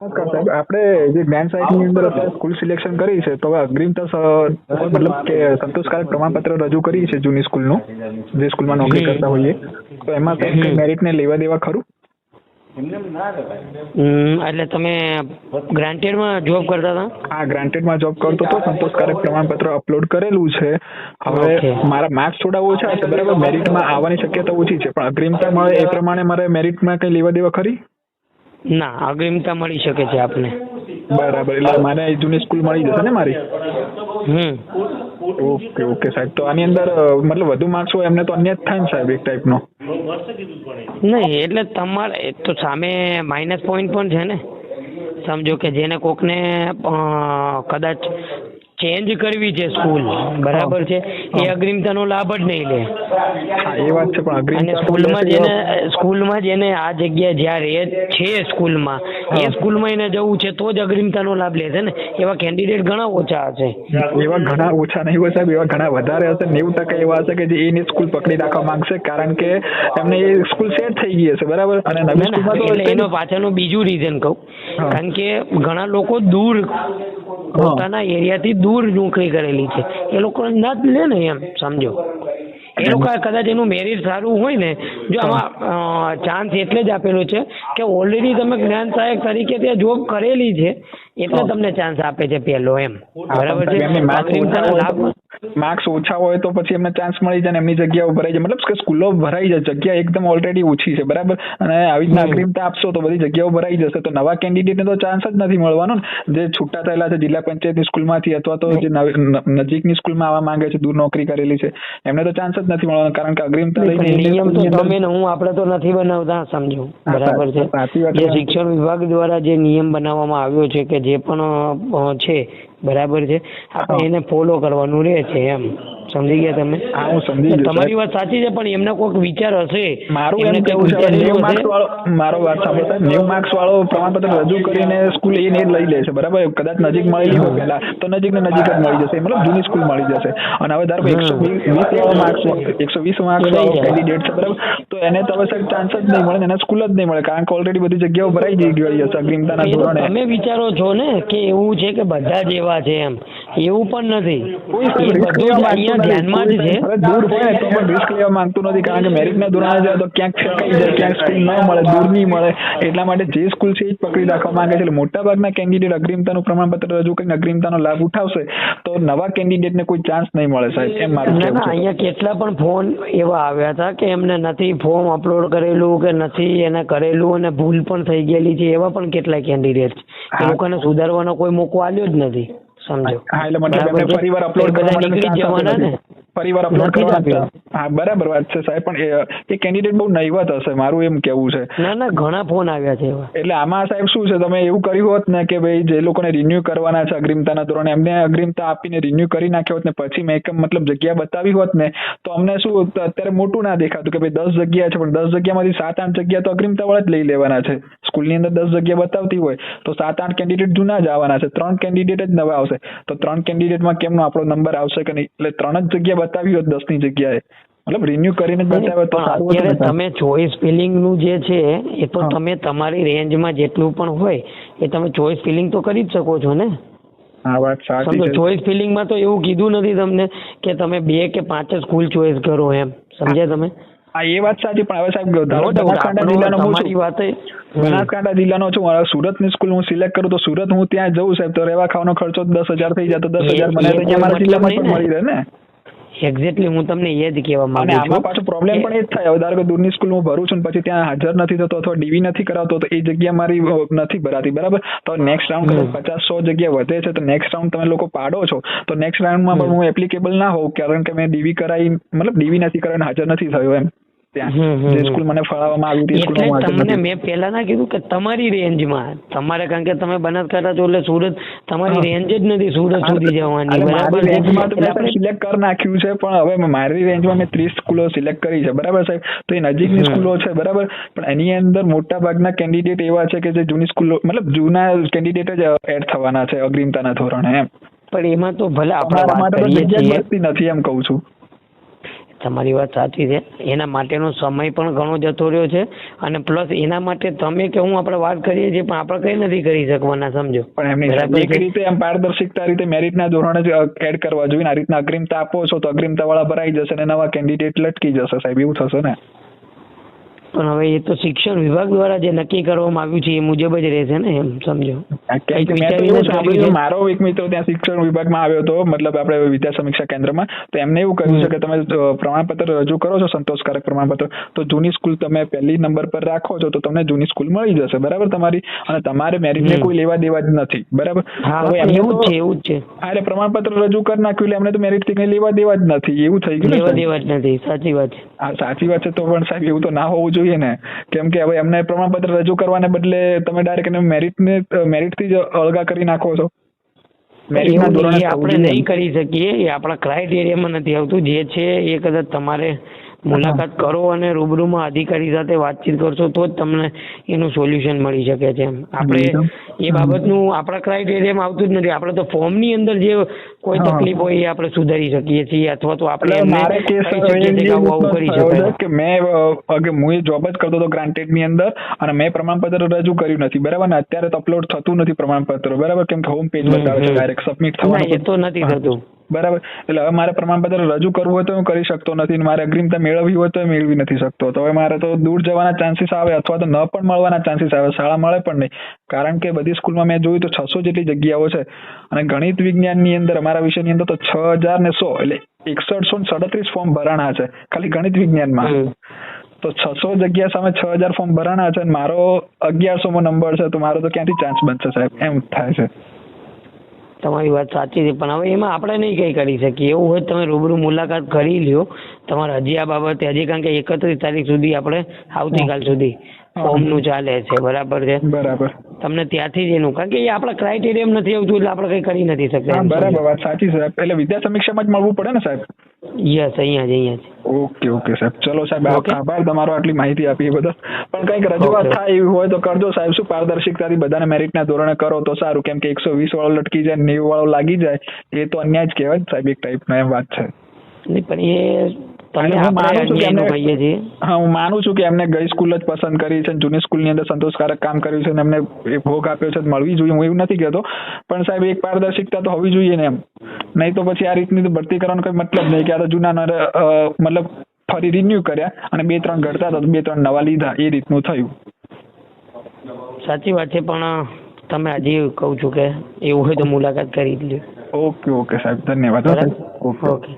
નમસ્કાર સાહેબ, આપણે જે જ્ઞાન સાહિત્યની અંદર અત્યારે સ્કૂલ સિલેક્શન કરી છે, તો હવે અગ્રિમતા મતલબ કે સંતોષકારક પ્રમાણપત્ર રજૂ કરી છે જૂની સ્કૂલનું, જે સ્કૂલમાં નોકરી કરતા હોઈએ, તો એમાં કંઈ મેરિટને લેવા દેવા ખરું? એટલે તમે ગ્રાન્ટેડમાં જોબ કરતા હતા? હા, ગ્રાન્ટેડમાં જોબ કરતો હતો, સંતોષકારક પ્રમાણપત્ર અપલોડ કરેલું છે. હવે મારા માર્ક્સ થોડા ઓછા છે, બરાબર, મેરિટમાં આવવાની શક્યતા ઓછી છે, પણ અગ્રિમતા મળે એ પ્રમાણે મારે મેરિટમાં કંઈ લેવા દેવા ખરી? ના, અગ્રિમતા મળી શકે છે આપને. બરાબર, એટલે મારે જૂની સ્કૂલ મળી જશે ને મારી? ઓકે ઓકે સાહેબ, તો આની અંદર મતલબ વધુ માર્ક્સ હોય એમને તો અન્ય જ થાય ને સાહેબ, એક ટાઈપનો? નહીં, એટલે તમારે તો સામે માઇનસ પોઈન્ટ પણ છે ને. સમજો કે જેને કોકને કદાચ ચેન્જ કરવી છે સ્કૂલ, બરાબર છે, એ અગ્રિમતાનો લાભ જ નહીં લે. એ વાત છે, પણ અને સ્કૂલમાં જેને આ જગ્યા જ્યાં રહે છે સ્કૂલમાં, એ સ્કૂલમાં એને જવું છે તો જ અગ્રિમતાનો લાભ લે છે ને. એવા કેન્ડિડેટ ઘણા ઓછા હશે. એવા ઘણા ઓછા નહીં હોય સાહેબ, એવા ઘણા વધારે હશે. 90% એવા હશે કે જે એની સ્કૂલ પકડી રાખવા માંગશે, કારણ કે એમને એ સ્કૂલ સેટ થઈ ગઈ હશે, બરાબર. અને નવી સ્કૂલમાં એટલે એનો પાછળનું બીજું રીઝન કહું, કારણ કે ઘણા લોકો દૂર પોતાના એરિયાથી દૂર નોકરી કરેલી છે, એ લોકો ના જ લે ને, એમ સમજો. એ લોકો કદાચ એનું મેરિટ સારું હોય ને, જો આમાં ચાન્સ એટલે જ આપેલો છે કે ઓલરેડી તમે જ્ઞાન સહાયક તરીકે ત્યાં જોબ કરેલી છે, એટલે તમને ચાન્સ આપે છે પહેલો, એમ બરાબર છે. માર્ક્સ ઓછા હોય તો પછી એમને ચાન્સ મળી જાય ને એમની જગ્યાઓ ભરાઈ જાય, મતલબ કે સ્કૂલો ભરાઈ જાય, જગ્યા એકદમ ઓલરેડી ઓછી છે, બરાબર. અને આવી રીતના અગ્રિમતા આપશો તો બધી જગ્યાઓ ભરાઈ જશે, તો નવા કેન્ડિડેટને તો ચાન્સ જ નથી મળવાનો ને, જે છૂટા થયેલા છે જિલ્લા પંચાયતની સ્કૂલમાંથી અથવા તો જે નજીકની સ્કૂલમાં આવવા માંગે છે, દૂર નોકરી કરેલી છે, એમને તો ચાન્સ જ નથી મળવાનો, કારણ કે અગ્રિમતા નિયમ તો તમે ને હું આપણે તો નથી બનાવતા, સમજો, બરાબર છે. જે શિક્ષણ વિભાગ દ્વારા જે નિયમ બનાવવામાં આવ્યો છે કે જે પણ છે, બરાબર છે, આપણે એને ફોલો કરવાનું રહે છે, એમ સમજી ગયા તમે? હા, હું સમજી ગયો. તમારી વાત સાચી છે, પણ એમને કોઈક વિચાર હશે. મારું એમ કેવું છે, 90 માર્ક્સ વાળો, મારો વાત સાંભળો સાહેબ, 90 માર્ક્સ વાળો પ્રમાણપત્ર રજૂ કરીને સ્કૂલ એ લઈ લે છે, બરાબર. કદાચ નજીક મળેલી હોય પહેલા તો નજીક ને નજીક જ મળી જશે, મતલબ જૂની સ્કૂલ મળી જશે. અને હવે ધારો 120 વાળો માર્ક્સ, 120 માર્ક્સ વાળો કેન્ડિડેટ છે, બરાબર, તો એને તો હવે સાહેબ ચાન્સ જ નહીં મળે, એને સ્કૂલ જ નહીં મળે, કારણ કે ઓલરેડી બધી જગ્યાઓ ભરાઈ ગઈ હશે અગ્રિમતાના ધોરણે. તમે વિચારો છો ને કે એવું છે કે બધા જ એવા છે, એમ એવું પણ નથી. ધ્યાનમાં જ છે. દૂર હોય તો પણ રિસ્ક લેવા માંગતું નથી, કારણ કે મેરિટના ધોરણે જાય તો ક્યાંક ફેંકાઈ જાય, ક્યાંક સ્કૂલ ન મળે, દૂર નહીં મળે, એટલા માટે જે સ્કૂલ છે એ જ પકડી રાખવા માંગે છે. એટલે મોટાભાગના કેન્ડિડેટ અગ્રિમતાનું પ્રમાણપત્ર રજૂ કરીને અગ્રિમતાનો લાભ ઉઠાવશે તો નવા કેન્ડિડેટને કોઈ ચાન્સ નહીં મળે સાહેબ, એમ મારું કહેવું છે. અહીંયા કેટલા પણ ફોન એવા આવ્યા હતા કે એમને નથી ફોર્મ અપલોડ કરેલું કે નથી એને કરેલું અને ભૂલ પણ થઈ ગયેલી છે, એવા પણ કેટલાય કેન્ડિડેટ છે. એ લોકોને સુધારવાનો કોઈ મોકો આવ્યો જ નથી, સમજો. હા, એટલે મતલબ એમને ફરીવાર અપલોડ કરવા નીકળી જવાના ને, ફરીવાર અપલોડ કરવા. હા, બરાબર વાત છે સાહેબ, પણ એ કેન્ડિડેટ બહુ નહીવત હશે, મારું એમ કેવું છે. ના, ઘણા ફોન આવ્યા છે એવા. એટલે આમાં સાહેબ શું છે, તમે એવું કર્યું હોત ને કે ભાઈ જે લોકોને રિન્યુ કરવાના છે અગ્રિમતાના ધોરણે, એમને અગ્રિમતા આપીને રિન્યુ કરી નાખ્યો હોત ને પછી મેં મતલબ જગ્યા બતાવી હોત ને, તો અમને શું અત્યારે મોટું ના દેખાતું કે ભાઈ 10 જગ્યા છે, પણ 10 જગ્યામાંથી 7-8 જગ્યા તો અગ્રિમતા વાળા જ લઈ લેવાના છે. સ્કૂલની અંદર 10 જગ્યા બતાવતી હોય તો 7-8 કેન્ડિડેટ જૂના જ આવવાના છે, 3 કેન્ડિડેટ જ નવા આવશે, તો 3 કેન્ડિડેટમાં કેમનો આપણો નંબર આવશે કે નહીં? એટલે 3 જ જગ્યા બતાવી હોત 10ની જગ્યાએ, મતલબ રિન્યુ કરીને બતાવે તો સારું. અત્યારે તમે ચોઇસ ફિલિંગ નું જે છે એ તો તમે તમારી રેન્જમાં જેટલું પણ હોય એ તમે ચોઇસ ફિલિંગ તો કરી જ શકો છો ને. હા, વાત સાચી છે. ચોઇસ ફિલિંગમાં તો એવું કીધું નથી તમને કે તમે 2 કે 5 સ્કૂલ ચોઇસ કરો, એમ સમજ્યા તમે? હા, એ વાત સાચી, પણ હવે સાહેબ બનાસકાંઠા જિલ્લાનો બનાસકાંઠા જિલ્લાનો છું, સુરતની સ્કૂલ હું સિલેક્ટ કરું તો સુરત હું ત્યાં જઉં સાહેબ, તો રહેવા ખાવાનો ખર્ચો 10,000 થઈ જાય, તો 10,000 મને અહીંયા મારા જિલ્લામાં પણ મળી રહે ને. એક્ઝેક્ટલી, હું તમને એ જ કહેવા માંગુ છું. આમાં પાછો પ્રોબ્લેમ પણ એ જ થાય, ધારો કે દૂરની સ્કૂલ હું ભરું છું પછી ત્યાં હાજર નથી થતો અથવા ડીવી નથી કરાવતો, તો એ જગ્યા મારી નથી ભરાતી, બરાબર. તો નેક્સ્ટ રાઉન્ડ 50-100 જગ્યા વધે છે, તો નેક્સ્ટ રાઉન્ડ તમે લોકો પાડો છો, તો નેક્સ્ટ રાઉન્ડમાં પણ હું એપ્લિકેબલ ના હોઉં, કારણ કે મેં ડીવી કરાવી, મતલબ ડીવી નથી કરાવીને હાજર નથી થયો, એમ. જે સ્કૂલ મને ફાળવવામાં આવી હતી સ્કૂલમાં તમને મેં પહેલા ના કીધું કે તમારી રેન્જમાં તમારે, કારણ કે તમે બનાસકાંઠા છો એટલે સુરત તમારી રેન્જ જ નથી સુરત સુધી જવાની, બરાબર. રેન્જમાં તો આપણે સિલેક્ટ કરી નાખ્યું છે, પણ હવે મારી રેન્જમાં મેં 30 સ્કૂલો સિલેક્ટ કરી છે, બરાબર સાહેબ. તો એ નજીકની સ્કૂલો છે, બરાબર, પણ એની અંદર મોટા ભાગના કેન્ડિડેટ એવા છે કે જે જૂની સ્કૂલો, મતલબ જૂના કેન્ડિડેટ જ એડ થવાના છે અગ્રિમતાના ધોરણે, એમ. પણ એમાં તો ભલે આપણે માટે જગ્યા મળતી નથી, એમ કહું છું. તમારી વાત સાચી છે. એના માટેનો સમય પણ ઘણો જતો રહ્યો છે અને પ્લસ એના માટે તમે કે હું આપણે વાત કરીએ છીએ પણ આપણે કઈ નથી કરી શકવાના, સમજો. પણ એમની એક રીતે એમ પારદર્શિકતા રીતે મેરિટના ધોરણે જ એડ કરવા જોઈએ. આ રીતના અગ્રિમતા આપો છો તો અગ્રિમતા વાળા ભરાઈ જશે અને નવા કેન્ડિડેટ લટકી જશે સાહેબ, એવું થશે ને. પણ હવે એ તો શિક્ષણ વિભાગ દ્વારા જે નક્કી કરવામાં આવ્યું છે એ મુજબ જ રહેશે ને, એમ સમજો. મારો એક મિત્ર ત્યાં શિક્ષણ વિભાગમાં આવ્યો હતો, મતલબ આપણે વિદ્યા સમીક્ષા કેન્દ્રમાં, તો એમને એવું કહ્યું છે કે તમે પ્રમાણપત્ર રજૂ કરો છો સંતોષકારક પ્રમાણપત્ર, તો જૂની સ્કૂલ તમે પહેલી નંબર પર રાખો છો તો તમને જૂની સ્કૂલ મળી જશે, બરાબર તમારી, અને તમારે મેરિટને કોઈ લેવા દેવા જ નથી, બરાબર. એવું જ છે. અરે પ્રમાણપત્ર રજૂ કરી નાખ્યું એટલે એમને તો મેરિટ થી કઈ લેવા દેવા જ નથી, એવું થઈ ગયું. લેવા દેવા જ નથી, સાચી વાત છે. હા સાચી વાત છે. તો પણ સાહેબ એવું તો ના હોવું જોઈએ ને, કેમ કે હવે એમને પ્રમાણપત્ર રજૂ કરવાને બદલે તમે ડાયરેક્ટ મેરિટ થી જ અળગા કરી નાખો છો. આપણે નહીં કરી શકીએ, એ આપણા ક્રાઇટેરિયામાં નથી આવતું. જે છે એ કદાચ તમારે મુલાકાત કરો અને રૂબરૂમાં અધિકારી સાથે વાતચીત કરશો તો જ તમને એનું સોલ્યુશન મળી શકે છે. આપણે એ બાબતનું આપણા ક્રાઇટેરિયામાં આવતું જ નથી. આપણે તો ફોર્મની અંદર જે કોઈ તકલીફ હોય એ આપણે સુધારી શકીએ છીએ, અથવા તો આપણે આવું કરી શકાય કે હું જોબ જ કરતો હતો ગ્રાન્ટેડ ની અંદર અને મેં પ્રમાણપત્ર રજૂ કર્યું નથી, બરાબર ને. અત્યારે તો અપલોડ થતું નથી પ્રમાણપત્ર, બરાબર, કેમ કે હોમ પેજ બતાવે છે ડાયરેક્ટ સબમિટ થવાનું, એ તો નથી થતું, બરાબર. એટલે હવે મારે પ્રમાણપત્ર રજૂ કરવું હોય તો હું કરી શકતો નથી, મારે અગ્રિમતા મેળવવી હોય તો મેળવી નથી શકતો. તો હવે મારે તો દૂર જવાના ચાન્સીસ આવે અથવા તો ન પણ મળવાના ચાન્સીસ આવે, શાળા મળે પણ નહીં. કારણ કે બધી સ્કૂલમાં મેં જોયું તો 600 જેટલી જગ્યાઓ છે અને ગણિત વિજ્ઞાનની અંદર અમારા વિષયની અંદર તો 6000 ને 100 એટલે 6137 ફોર્મ ભરાણા છે ખાલી ગણિત વિજ્ઞાનમાં. તો 600 જગ્યા સામે 6000 ફોર્મ ભરાણા છે અને મારો 1100મો નંબર છે, તો મારો તો ક્યાંથી ચાન્સ બનશે સાહેબ, એમ થાય છે. તમારી વાત સાચી છે, પણ હવે એમાં આપણે નહીં કંઈ કરી શકીએ. એવું હોય તમે રૂબરૂ મુલાકાત કરી લ્યો તમારે. હજી આ બાબતે કારણ કે 31 તારીખ સુધી આપણે આવતીકાલ સુધી ફોર્મનું ચાલે છે, બરાબર છે. બરાબર. તમને ત્યાંથી જ એનું, કારણ કે એ આપણા ક્રાઇટેરિયામાં નથી આવતું એટલે આપણે કંઈ કરી નથી શકતા. બરાબર, વાત સાચી છે. એટલે વિદ્યા સમીક્ષામાં જ મળવું પડે ને સાહેબ? યસ, અહીંયા જ. ઓકે સાહેબ, ચલો સાહેબ, આભાર તમારો આટલી માહિતી આપી એ બદલ. પણ કંઈક રજૂઆત થાય એવી હોય તો કરજો સાહેબ. શું પારદર્શિકતાથી બધાને મેરિટના ધોરણે કરો તો સારું, કેમ કે 120 વાળો લટકી જાય, 90 વાળો લાગી જાય, એ તો અન્યાય જ કહેવાય સાહેબ, એક ટાઈપનો એમ વાત છે. પણ હું માનું છું કે એમને ગઈ સ્કૂલ જ પસંદ કરી છે, જૂની સ્કૂલની અંદર સંતોષકારક કામ કર્યું છે, એમને ભોગ આપ્યો છે, મળવી જોઈએ, હું એવું નથી કહેતો. પણ સાહેબ એક પારદર્શિકતા તો હોવી જોઈએ ને એમ, નહીં તો પછી આ રીતની ભરતી કરવાનો કોઈ મતલબ નહીં કે આ તો જૂના મતલબ ફરી રિન્યુ કર્યા અને 2-3 ઘટતા તો 2-3 નવા લીધા, એ રીતનું થયું. સાચી વાત છે, પણ તમે હજી કહું છું કે એવું હોય તો મુલાકાત કરી જ લ્યો. ઓકે સાહેબ, ધન્યવાદ. ઓકે.